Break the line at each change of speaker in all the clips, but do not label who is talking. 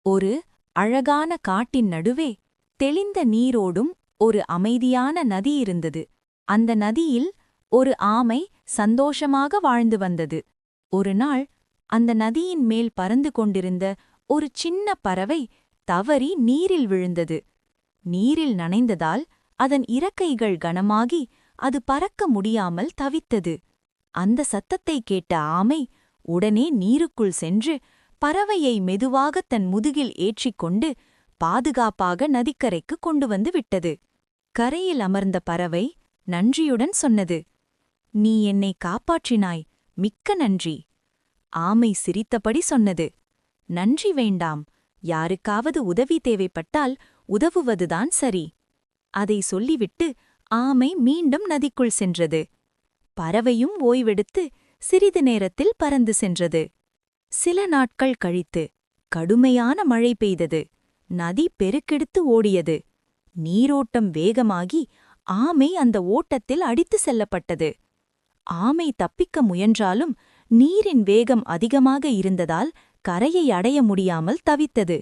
ஒரு அழகான காட்டின் நடுவே தெளிந்த நீரோடும் ஒரு அமைதியான நதி இருந்தது. அந்த நதியில் ஒரு ஆமை சந்தோஷமாக வாழ்ந்து வந்தது. ஒரு நாள் அந்த நதியின் மேல் பறந்து கொண்டிருந்த ஒரு சின்ன பறவை தவறி நீரில் விழுந்தது. நீரில் நனைந்ததால் அதன் இறக்கைகள் கனமாகி அது பறக்க முடியாமல் தவித்தது. அந்த சத்தத்தை கேட்ட ஆமை உடனே நீருக்குள் சென்று பறவையை மெதுவாக தன் முதுகில் ஏற்றிக்கொண்டு பாதுகாப்பாக நதிக்கரைக்கு கொண்டு வந்து விட்டது. கரையில் அமர்ந்த பறவை நன்றியுடன் சொன்னது, "நீ என்னை காப்பாற்றினாய், மிக்க நன்றி." ஆமை சிரித்தபடி சொன்னது, "நன்றி வேண்டாம், யாருக்காவது உதவி தேவைப்பட்டால் உதவுவதுதான் சரி." அதை சொல்லிவிட்டு ஆமை மீண்டும் நதிக்குள் சென்றது. பறவையும் ஓய்வெடுத்து சிறிது நேரத்தில் பறந்து சென்றது. சில நாட்கள் கழித்து கடுமையான மழை பெய்தது. நதி பெருக்கெடுத்து ஓடியது. நீரோட்டம் வேகமாகி ஆமை அந்த ஓட்டத்தில் அடித்து செல்லப்பட்டது. ஆமை தப்பிக்க முயன்றாலும் நீரின் வேகம் அதிகமாக இருந்ததால் கரையை அடைய முடியாமல் தவித்தது.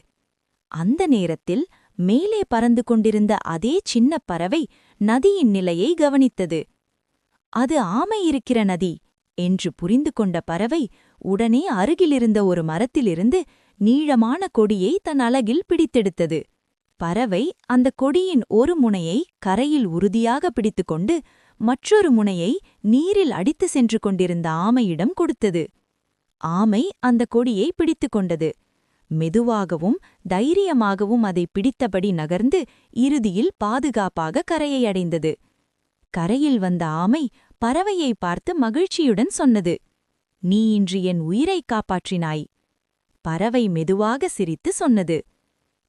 அந்த நேரத்தில் மேலே பறந்து கொண்டிருந்த அதே சின்ன பறவை நதியின் நிலையை கவனித்தது. அது ஆமை இருக்கிற நதி என்று புரிந்து கொண்ட பறவை உடனே அருகிலிருந்த ஒரு மரத்திலிருந்து நீளமான கொடியை தன் அலகில் பிடித்தெடுத்தது. பறவை அந்த கொடியின் ஒரு முனையை கரையில் உறுதியாக பிடித்துக்கொண்டு மற்றொரு முனையை நீரில் அடித்து சென்று கொண்டிருந்த ஆமையிடம் கொடுத்தது. ஆமை அந்த கொடியை பிடித்துக் கொண்டது. மெதுவாகவும் தைரியமாகவும் அதை பிடித்தபடி நகர்ந்து இறுதியில் பாதுகாப்பாக கரையை அடைந்தது. கரையில் வந்த ஆமை பறவையை பார்த்து மகிழ்ச்சியுடன் சொன்னது, "நீ இன்று என் உயிரைக் காப்பாற்றினாய்." பறவை மெதுவாக சிரித்து சொன்னது,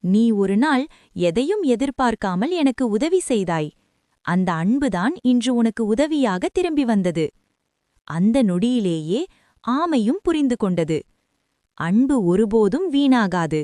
"நீ ஒரு நாள் எதையும் எதிர்பார்க்காமல் எனக்கு உதவி செய்தாய். அந்த அன்புதான் இன்று உனக்கு உதவியாக திரும்பி வந்தது." அந்த நொடியிலேயே ஆமையும் புரிந்து கொண்டது, அன்பு ஒருபோதும் வீணாகாது.